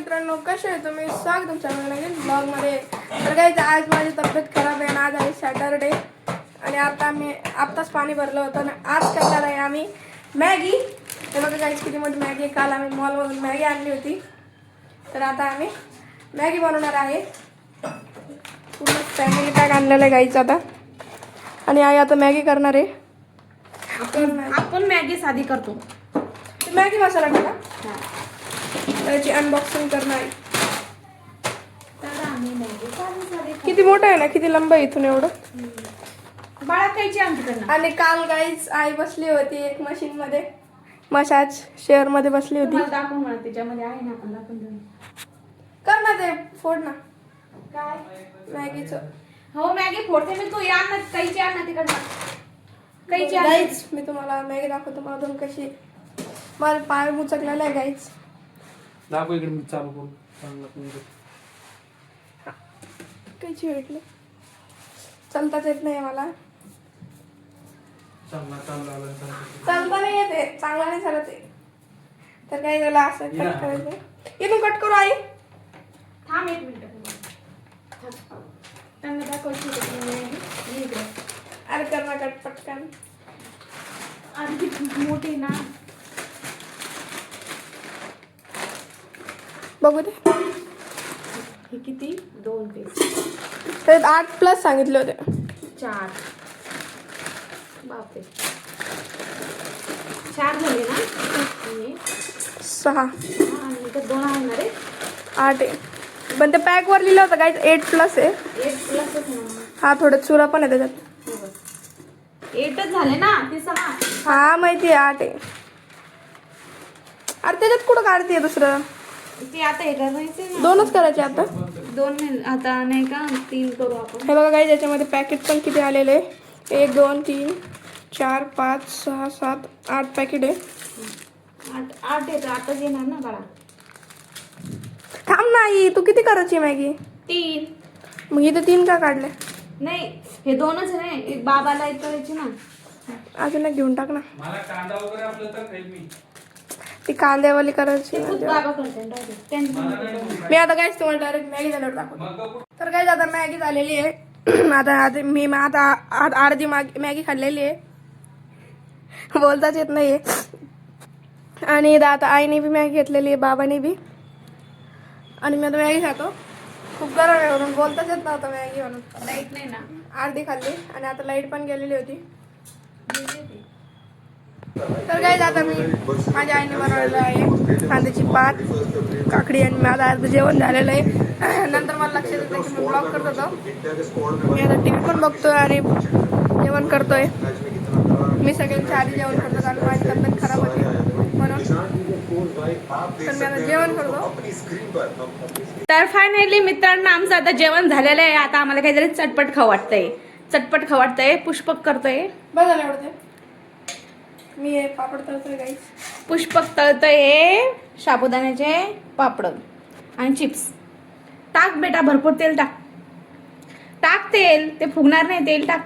मित्रांनो, कसे आहे तुम्ही? स्वागत तुमच्या नवीन ब्लॉगमध्ये. तर काही आज माझी तब्येत खराब आहे. आज आहे सॅटरडे आणि आत्ताच पाणी भरलं होतं आणि आज करणार आहे आम्ही मॅगी. हे बघा काही किती मोठी मॅगी. काल आम्ही मॉलमधून मॅगी आणली होती, तर आता आम्ही मॅगी बनवणार आहे. पूर्ण फॅमिली पॅक आणलेलं आहे गाईचं आता. आणि आई आता मॅगी करणार आहे. आपण मॅगी साधी करतो. मॅगी मसाला टाका, त्याची अनबॉक्सिंग करणार आहे. किती मोठं आहे ना, किती लंब आहे इथून एवढं. बाळा खायची आमच्याकडनं. आणि काल गाईच आई बसली होती एक मशीन मध्ये, मसाज शेअर मध्ये बसली होती. दाखव मला, त्याच्यामध्ये आहे ना, आपण दाखवून देऊ. कर ना ते, फोड ना काय मॅगीचं. हो मॅगी फोडते मी. तू या ना, कैची आण ना तिकडनं. कैची आण. गाईच मी तुम्हाला मॅगी दाखवतो. मला दोन कशी मला पाय मुचकलेला आहे गाईच. दाखव इकडे, मी चालू करू. चांगला कैची भेटली. चालताच येत नाही मला. चालता नाही येते, चांगला नाही चालत आहे. तर काय झालं, असं कट करायचं. इथून कट करू आई. थांब एक मिनिट. त्यांना दाखवायची. अरे कर ना कट पटकन. आणि ती मोठी ना, बघू दे. हे किती? 2 पीस. त्यात 8+ सांगितले होते. 4. बापरे, 4 झाले ना. 6 आणि इथं 2 आहे ना रे. 8 आहे. पण ते पॅक वर लिहिलं होतं गाईज 8+ आहे. 8+ ना. हा थोडं चुरा पण आहे त्याच्यात. 8च झाले ना. ते 6. हा माहिती आहे 8 आहे. अरे त्याच्यात कुठं काढते दुसरं. ते आता हे करायचे ना. 2च करायचे आता. 2 नाही आता, नाही का 3 करू आपण. हे बघा गाईज, याच्यामध्ये पॅकेट पण किती आलेले आहे. 1 2 3 4 5 6 7 8 पॅकेट आहे. 8 येतं. आताच येणार ना बाळा. थांब नाही, तू किती करायची मॅगी? 3. मग इथे 3 का काढले? नाही, हे 2च आहे. एक बाबाला एक करायची ना. अजून एक घेऊन टाक ना. मला कांदा वगैरे आपलं तर खाईल मी. ती कांद्यावाली करायची ते ना. खूप बाबा करते डायरेक्ट. मी आता काय तुम्हाला डायरेक्ट मॅगी झाल्यावर दाखवतो. तर काय आता मॅगी झालेली आहे. आता अर्धी मॅगी खाल्लेली आहे. बोलताच येत नाही. आणि आता आईने बी मॅगी घेतलेली आहे, बाबाने बी. आणि मी आता मॅगी खातो. खूप गरम आहे म्हणून बोलताच येत नव्हतं मॅगी म्हणून. लाईट नाही ना. अर्धी खाल्ली आणि आता लाईट पण गेलेली होती. तर काय आता मी माझ्या आईने बनवलेलं आहे कांद्याची पात, काकडी. आणि माझं अर्ध जेवण झालेलं आहे. नंतर मला लक्षात येतं की मी ब्लॉग करत होतो. मी आता TV पण बघतोय आणि जेवण करतोय. मी सगळ्यांच्या आधी जेवण करतो कारण माझी तब्येत खराब होती म्हणून. तर मी आता जेवण करतो. तर फायनली मित्रांनो, आमचं आता जेवण झालेलं आहे. आता आम्हाला काहीतरी चटपट खाऊ वाटतंय. पुष्पक करतोय. बरं झालं एवढं. मी हे पापड तळतोय गाईस. पुष्पक तळतोय साबुदाण्याचे पापड आणि चिप्स. टाक बेटा, भरपूर तेल टाक. टाक तेल, ते फुगणार नाही. तेल टाक.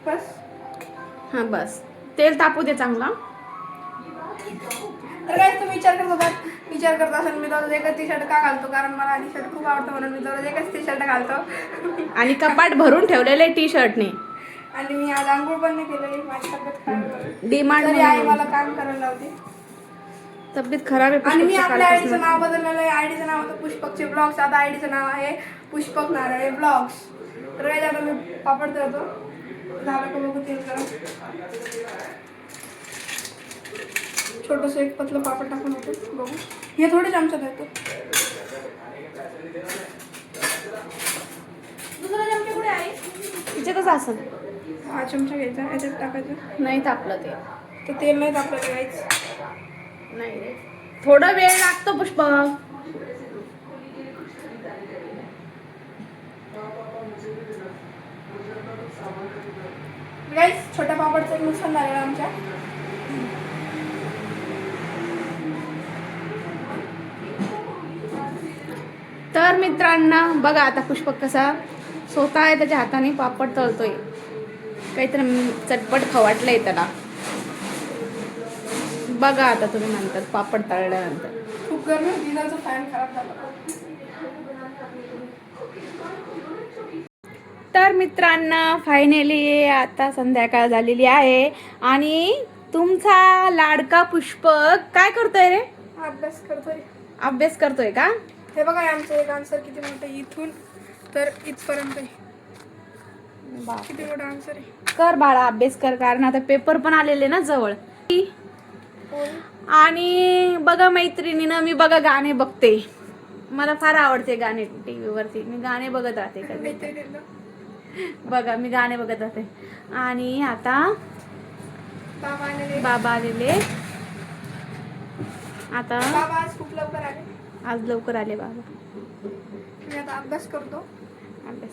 बस. हा बस, तेल तापू दे चांगला. तर काय तुम्ही विचार करत असाल मी दररोज एकच टी शर्ट का घालतो, कारण मला टी शर्ट खूप आवडतं म्हणून मी दररोज एकच टी शर्ट घालतो. आणि कपाट भरून ठेवलेले टी शर्टने. आणि मी आज आंघोळ पण नाही केलेली. माझी तब्येत खराब आहे. डिमांड तरी आई मला काम करायला लावते. तब्येत खराब आहे. आणि मी आपल्या आयडीचं नाव बदललेलं आहे. आयडीचं नाव होतं पुष्पकचे ब्लॉग्स. आता आयडीचं नाव आहे पुष्पक नारळे ब्लॉग्स. तर काय आता मी पापड तळतो. झालं का बघू तेल करा. छोटस एक पतलं पापड टाकून होतो. बघू, हे थोडे चमच्यात येतो. दुसरा चमचा कुठे आहे? तिच्यातच असं. हा चमचा घ्यायचा, याच्यात टाकायचं. नाही तापलं ते. तर तेल नाही तापलं घ्यायचं. नाही रे, थोडा वेळ लागतो पुष्पक. गाईस, छोट्या पापडचं एक नुकसान झालेलं आमच्या. तर मित्रांनो बघा आता पुष्पक कसा स्वतः त्याच्या हाताने पापड तळतोय. काहीतरी चटपट खवाटलंय त्याला. बघा आता तुम्ही नंतर पापड तळल्यानंतर. खूप गरमी होती ना, फॅन खराब झाला. तर मित्रांनो फायनली आता संध्याकाळ झालेली आहे आणि तुमचा लाडका पुष्पक काय करतोय रे? अभ्यास करतोय. अभ्यास करतोय का? हे बघा आमचं एक आन्सर किती मोठं आहे, इथून तर इथपर्यंत आहे. किती मोठा आन्सर आहे. कर बाळा अभ्यास कर, कारण आता पेपर पण आलेले ना जवळ. आणि बघा मैत्रिणीनं मी बघा गाणे बघते, मला फार आवडते गाणे. टीव्ही वरती मी गाणे बघत राहते कधी. बघा मी गाणे बघत राहते. आणि आता बाबा आलेले. आता बाबा आज खूप लवकर आले. आज लवकर आले बाबा. मी आता अभ्यास करतो. अभ्यास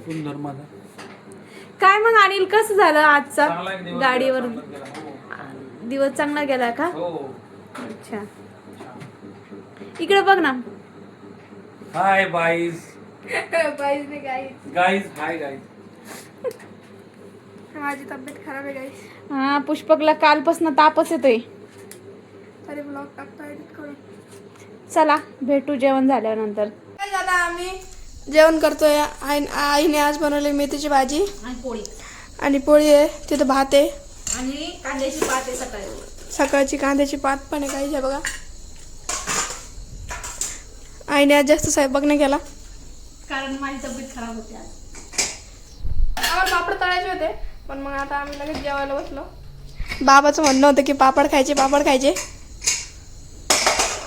सुंदर माझा. काय मग अनिल कसं झालं आजचा चांगला एक दिवस गाडीवर गेला, चांगला गेला. हो. दिवस? चांगला गेला का? हो. अच्छा इकडे बघ ना. हाय बाईज. बाईज ने गाईज. Guys hi guys. माझी तब्येत खराब आहे गाईज. हा पुष्पकला कालपासून तापच येतोय. तरी ब्लॉग टाकतो एडिट करून. चला भेटू जेवण झाल्यानंतर. काय झालं, आम्ही जेवण करतोय. आईने आज बनवली मेथीची भाजी आणि पोळी आणि पोळी आहे. तिथं भात आहे आणि कांद्याची पात आहे सकाळी. सकाळची कांद्याची पात पण आहे. काही आहे बघा. आईने आज जास्त स्वयंपाक नाही केला कारण माझी तब्येत खराब होती आज. आम्हाला पापड तळायचे होते, पण मग आता आम्ही लगेच जेवायला बसलो. बाबाचं म्हणणं होतं की पापड खायचे, पापड खायचे.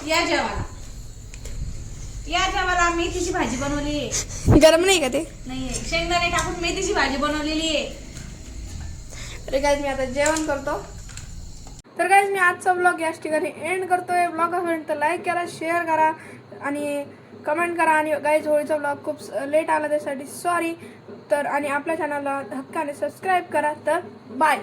या जेवायला, या जेवायला. मेथीची भाजी बनवली आहे. गरम नाही का ते? नाही शेंगदाणे टाकून मेथीची भाजी बनवलेली आहे. अरे गाईज मी आता जेवण करतो. तर गाईज मी आजचा ब्लॉग याच ठिकाणी एंड करतोय. ब्लॉग आवडला तर लाईक करा, शेअर करा आणि कमेंट करा. आणि गाईज होळीचा ब्लॉग खूप लेट आला त्यासाठी सॉरी. तर आणि आपल्या चॅनलला हक्काने सबस्क्राईब करा. तर बाय.